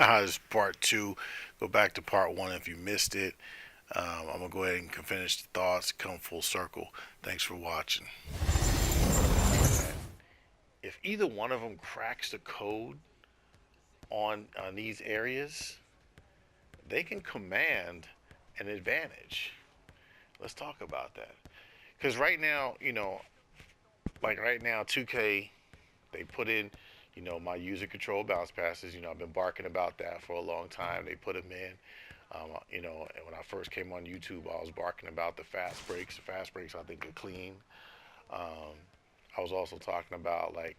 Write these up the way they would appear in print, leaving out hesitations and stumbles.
This is part two. Go back to part one if you missed it. I'm gonna go ahead and finish the thoughts. Come full circle. Thanks for watching. If either one of them cracks the code on these areas, they can command an advantage. Let's talk about that. Because right now, like right now, 2K, they put in, my user control bounce passes. I've been barking about that for a long time. They put them in. And when I first came on YouTube, I was barking about the fast breaks. The fast breaks, I think, are clean. Um, I was also talking about like,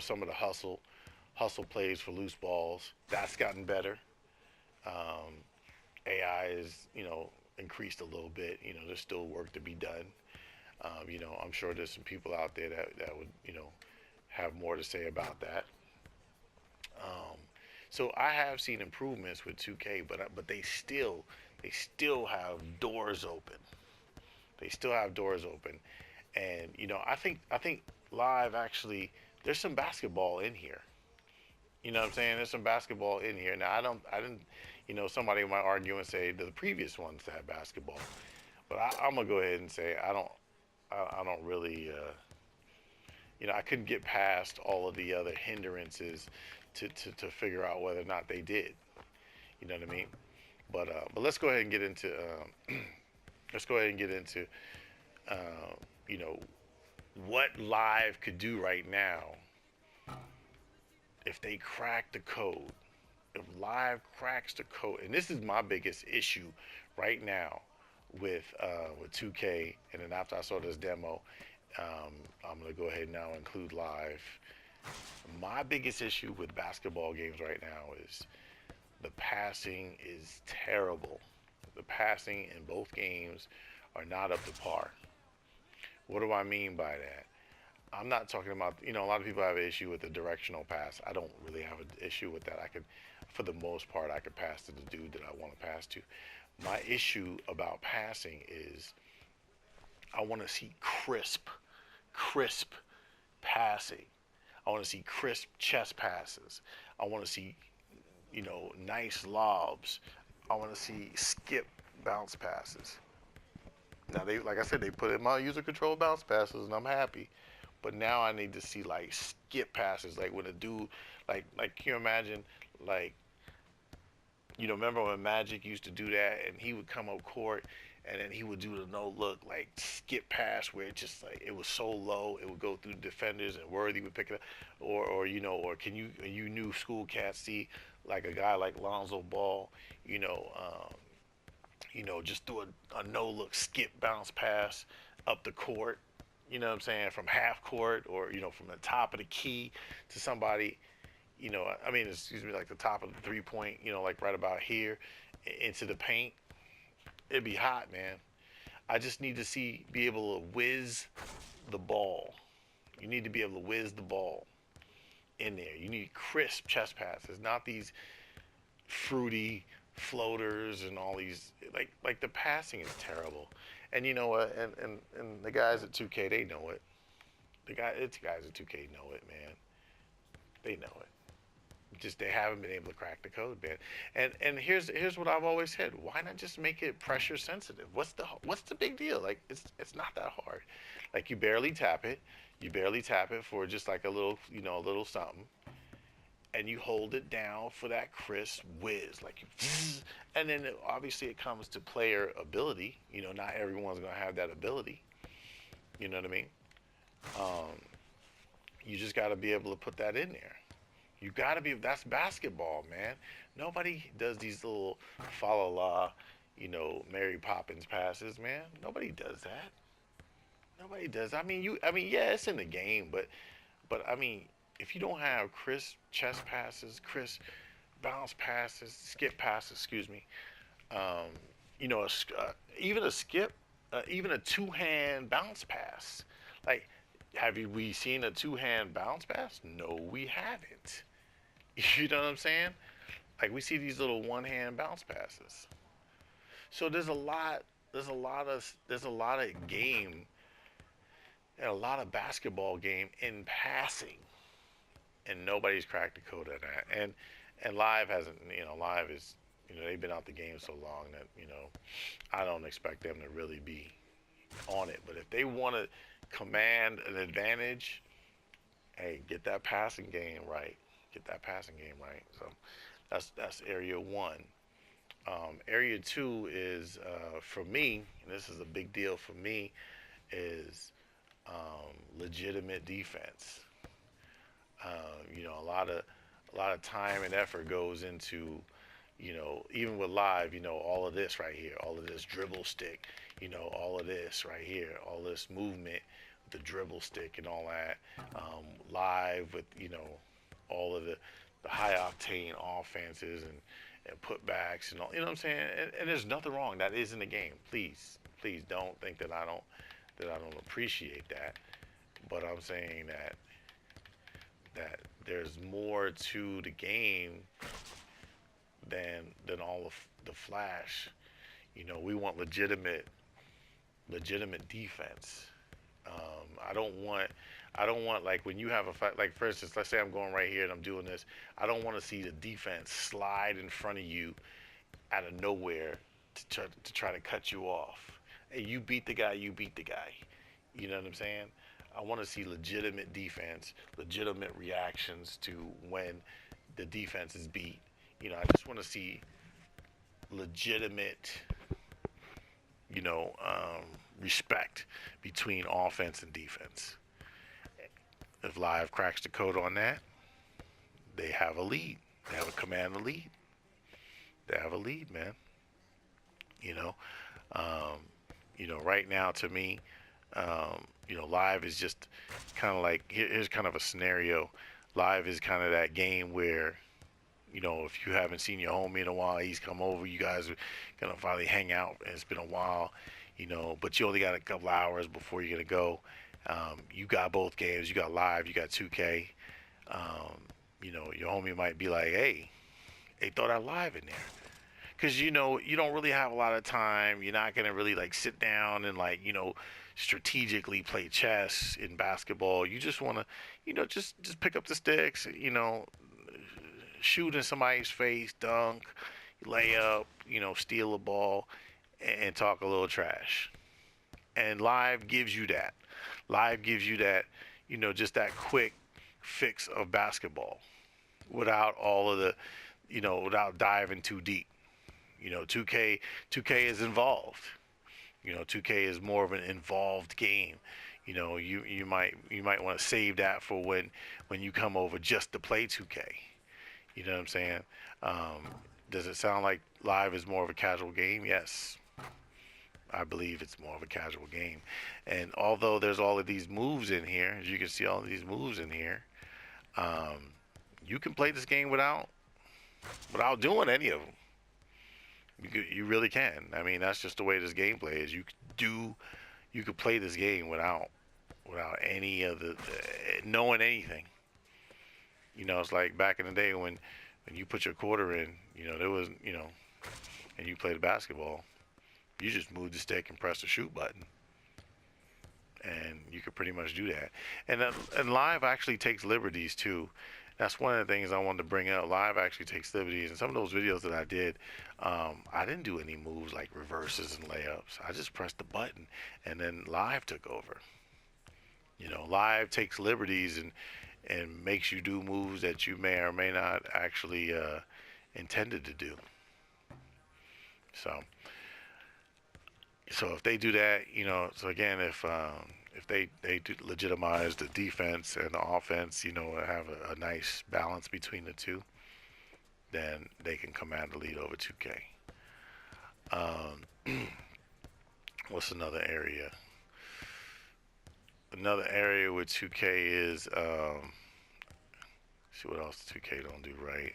some of the hustle plays for loose balls. That's gotten better. AI is, increased a little bit. There's still work to be done. I'm sure there's some people out there that would, have more to say about that. Um, so I have seen improvements with 2K, but they still have doors open. They still have doors open, and I think live actually there's some basketball in here. You know what I'm saying? There's some basketball in here. Now I didn't, somebody might argue and say the previous ones had basketball, but I'm gonna go ahead and say I don't really, I couldn't get past all of the other hindrances to figure out whether or not they did. You know what I mean? But let's go ahead and get into let's go ahead and get into uh, you know what live could do right now if they crack the code. If live cracks the code, and this is my biggest issue right now with 2K, and then after I saw this demo, I'm gonna go ahead and now include live. My biggest issue with basketball games right now is the passing is terrible. The passing in both games are not up to par. What do I mean by that? I'm not talking about, a lot of people have an issue with the directional pass. I don't really have an issue with that. For the most part, I could pass to the dude that I want to pass to. My issue about passing is I want to see crisp passing. I want to see crisp chest passes. I want to see, nice lobs. I want to see skip bounce passes. Now like I said, they put in my user control bounce passes, and I'm happy. But now I need to see like skip passes, like when a dude, like can you imagine, like remember when Magic used to do that, and he would come up court, and then he would do the no look like skip pass where it just like it was so low it would go through the defenders and Worthy would pick it up, or can you knew school cats see like a guy like Lonzo Ball, you know, um, just do a no look skip bounce pass up the court. You know what I'm saying? From half court or from the top of the key to somebody. I mean, excuse me, like the top of the 3 point. Like right about here into the paint. It'd be hot, man. I just need to be able to whiz the ball. You need to be able to whiz the ball in there. You need crisp chest passes, not these fruity floaters and all these like the passing is terrible. And you know what? And the guys at 2K they know it. It's guys at 2K know it, man. They know it. Just they haven't been able to crack the code, man. And here's what I've always said. Why not just make it pressure sensitive? What's the big deal? Like it's not that hard. Like you barely tap it. You barely tap it for just like a little a little something, and you hold it down for that crisp whiz, like you, and then obviously it comes to player ability. Not everyone's gonna have that ability. You know what I mean? Um, you just got to be able to put that in there. You got to be. That's basketball, man. Nobody does these little follow la, Mary Poppins passes, man. Nobody does that. Nobody does. I mean, you. I mean, yeah, it's in the game, but I mean, if you don't have crisp chest passes, crisp bounce passes, skip passes, excuse me, um, even a skip, even a two-hand bounce pass. Like, we seen a two-hand bounce pass? No, we haven't. You know what I'm saying? Like we see these little one-hand bounce passes. So there's a lot of game and a lot of basketball game in passing, and nobody's cracked the code of that. And Live hasn't, Live is, they've been out the game so long that, I don't expect them to really be on it. But if they want to command an advantage, hey, get that passing game right. Get that passing game right. So that's area one. Area two is for me, and this is a big deal for me, is legitimate defense. A lot of time and effort goes into, even with Live, all of this right here, all of this dribble stick, all of this right here, all this movement with the dribble stick and all that. Live with, all of the high octane offenses and putbacks and all, what I'm saying? And there's nothing wrong. That is in the game. Please don't think that I don't appreciate that. But I'm saying that there's more to the game than all of the flash. We want legitimate defense. I don't want like when you have a fight. Like for instance, let's say I'm going right here and I'm doing this. I don't want to see the defense slide in front of you out of nowhere to try to cut you off. Hey, you beat the guy. You beat the guy. You know what I'm saying? I want to see legitimate defense, legitimate reactions to when the defense is beat. I just want to see legitimate, respect between offense and defense. If Live cracks the code on that, they have a lead. They have a command the lead. They have a lead, man. You know, um, right now to me, Live is just kind of like here's kind of a scenario. Live is kind of that game where, if you haven't seen your homie in a while, he's come over. You guys are gonna finally hang out, and it's been a while, but you only got a couple hours before you're gonna go. You got both games. You got Live. You got 2K. Your homie might be like, hey, throw that Live in there. Because you don't really have a lot of time. You're not gonna really like sit down and like strategically play chess in basketball. You just wanna just pick up the sticks. Shoot in somebody's face, dunk, lay up, steal a ball, and talk a little trash. And Live gives you that. Live gives you that, just that quick fix of basketball without all of the, without diving too deep. 2K is involved. 2K is more of an involved game. You might want to save that for when you come over just to play 2K. You know what I'm saying? Does it sound like Live is more of a casual game? Yes, I believe it's more of a casual game. And although there's all of these moves in here, as you can see all of these moves in here, you can play this game without doing any of them. You really can. I mean, that's just the way this game plays. You could play this game without any of the knowing anything. It's like back in the day when you put your quarter in. There was and you played basketball. You just move the stick and press the shoot button, and you could pretty much do that. And Live actually takes liberties too. That's one of the things I wanted to bring up. Live actually takes liberties. And some of those videos that I did, I didn't do any moves like reverses and layups. I just pressed the button, and then Live took over. Live takes liberties and makes you do moves that you may or may not actually intended to do. So if they do that, so again, if they do legitimize the defense and the offense, have a nice balance between the two, then they can command the lead over 2K. What's another area? Another area with 2K is, see what else 2K don't do right.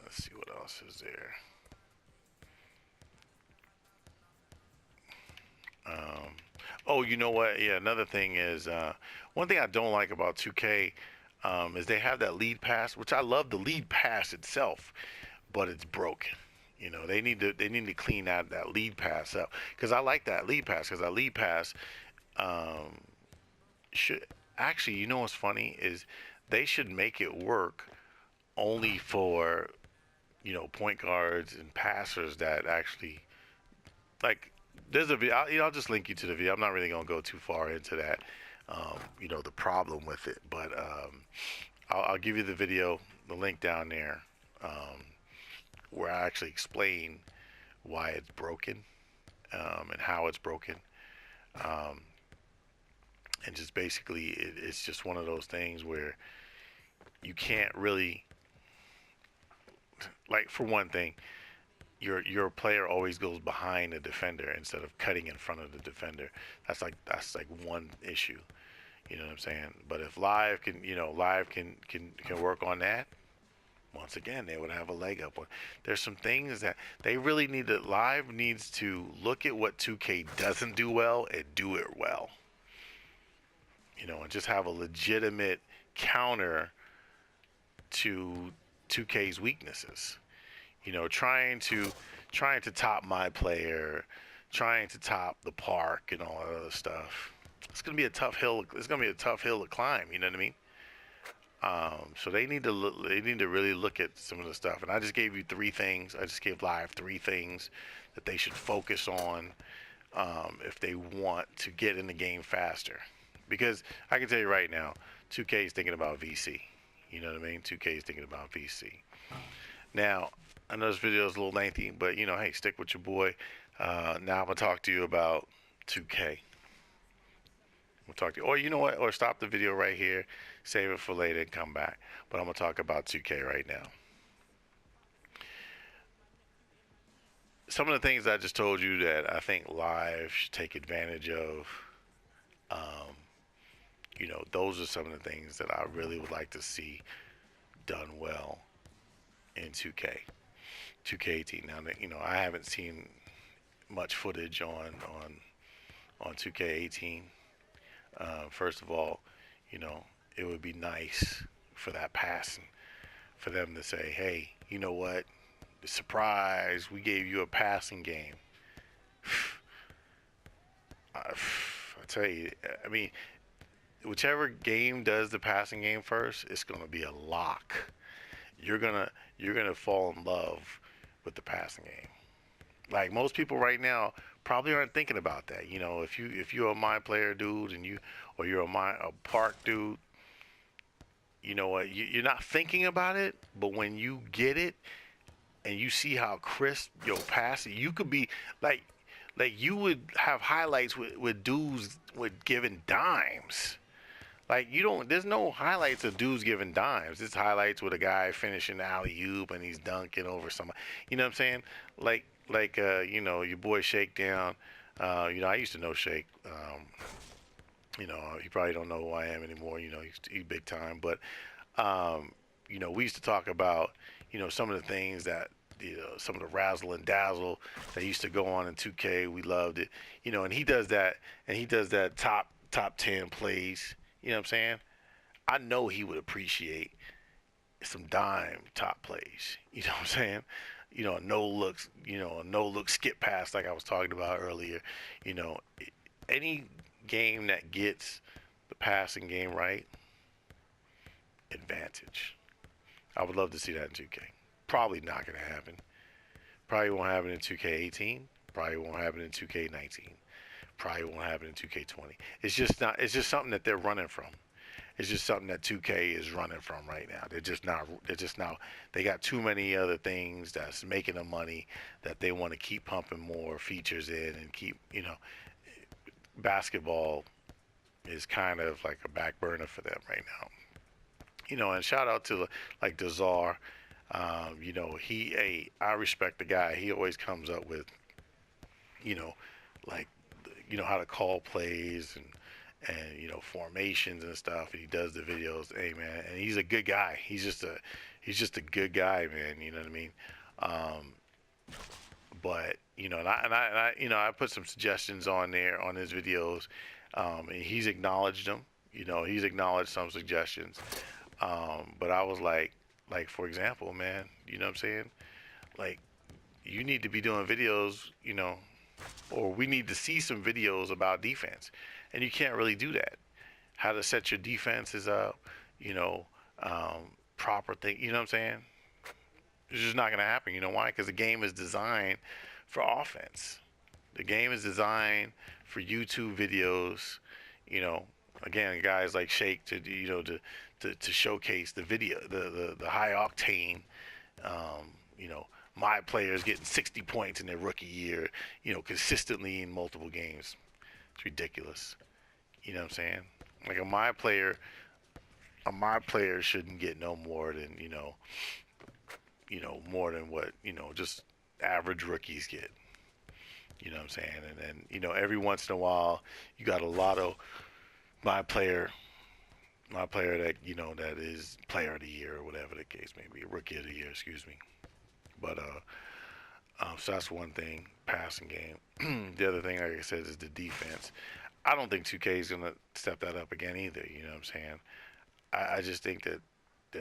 Let's see what else is there. Oh, you know what? Yeah, another thing is one thing I don't like about 2K is they have that lead pass, which I love the lead pass itself, but it's broken. They need to clean that lead pass up because I like that lead pass because that lead pass should actually. What's funny is they should make it work only for, point guards and passers that actually like. There's a video. I'll just link you to the video. I'm not really gonna go too far into that. The problem with it, but I'll give you the video, the link down there, um, where I actually explain why it's broken, and how it's broken. Um, and just basically, it's just one of those things where you can't really, like, for one thing, your player always goes behind the defender instead of cutting in front of the defender. That's like one issue. You know what I'm saying? But if live can work on that, once again they would have a leg up. There's some things that they really need to. Live needs to look at what 2K doesn't do well and do it well. And just have a legitimate counter to 2K's weaknesses. Trying to top my player, trying to top the park and all that other stuff. It's gonna be a tough hill. It's gonna be a tough hill to climb. You know what I mean? So they need to look. They need to really look at some of the stuff. And I just gave you three things. I just gave live three things that they should focus on, if they want to get in the game faster. Because I can tell you right now, 2K is thinking about VC. You know what I mean? 2K is thinking about VC. Now, I know this video is a little lengthy, but hey, stick with your boy. Now I'm gonna talk to you about 2K. We'll talk to you, or you know what? Or stop the video right here, save it for later, and come back. But I'm gonna talk about 2K right now. Some of the things I just told you that I think live should take advantage of. Um, those are some of the things that I really would like to see done well in 2K. 2K18. Now, I haven't seen much footage on 2K18. First of all, it would be nice for that passing, for them to say, hey, you know what? Surprise, we gave you a passing game. I tell you, I mean, whichever game does the passing game first, it's gonna be a lock. You're gonna fall in love with the passing game. Like most people right now probably aren't thinking about that. If you're a my player dude or you're a park dude, you know what? You're not thinking about it, but when you get it and you see how crisp your passing, you could be like you would have highlights with dudes with giving dimes. Like there's no highlights of dudes giving dimes. It's highlights with a guy finishing the alley oop and he's dunking over somebody. You know what I'm saying? Your boy Shakedown. I used to know Shake. He probably don't know who I am anymore. He's big time. But we used to talk about some of the things that some of the razzle and dazzle that used to go on in 2K. We loved it. And he does that. And he does that top 10 plays. You know what I'm saying? I know he would appreciate some dime top plays. You know what I'm saying? A no look skip pass like I was talking about earlier. Any game that gets the passing game right, advantage. I would love to see that in 2K. Probably not going to happen. Probably won't happen in 2K18. Probably won't happen in 2K19. Probably won't happen in 2K20. It's just not. It's just something that they're running from. It's just something that 2K is running from right now. They're just not. They got too many other things that's making them money that they want to keep pumping more features in and keep. Basketball is kind of like a back burner for them right now. And shout out to like Dazar. I respect the guy. He always comes up with, like, how to call plays and formations and stuff. And he does the videos. Hey man, and he's a good guy. He's just a good guy, man. You know what I mean? But I put some suggestions on there on his videos, and he's acknowledged them. He's acknowledged some suggestions. But I was like for example, man, you know what I'm saying? Like, you need to be doing videos, or we need to see some videos about defense, and you can't really do that. How to set your defenses up, proper thing. You know what I'm saying? It's just not gonna happen. You know why? Because the game is designed for offense. The game is designed for YouTube videos. You know, again, guys like Shake to to showcase the video, the high octane. You know, my players getting 60 points in their rookie year. You know, consistently in multiple games. It's ridiculous. You know what I'm saying? Like a my player shouldn't get no more than more than what just average rookies get. You know what I'm saying? And then every once in a while you got a lot of my player, my player that that is player of the year or whatever the case may be, rookie of the year, excuse me. But so that's one thing, passing game. The other thing, like I said, is the defense. I don't think 2K is gonna step that up again either. You know what I'm saying? I just think that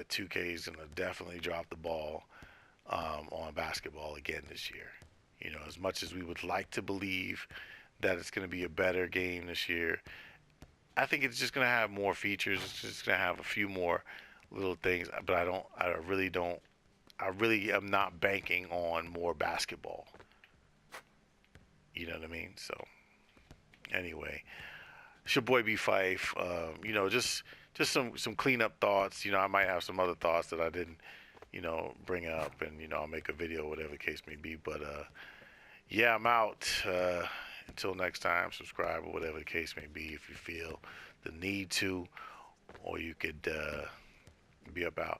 2K is gonna definitely drop the ball on basketball again this year. You know, as much as we would like to believe that it's going to be a better game this year, I think it's just going to have more features. It's just going to have a few more little things. But I really don't, I really am not banking on more basketball. You know what I mean? So, anyway, it's your boy BPhife. Just some cleanup thoughts. I might have some other thoughts that I didn't, bring up, and I'll make a video, whatever the case may be. But yeah, I'm out. Until next time, subscribe or whatever the case may be if you feel the need to, or you could be about.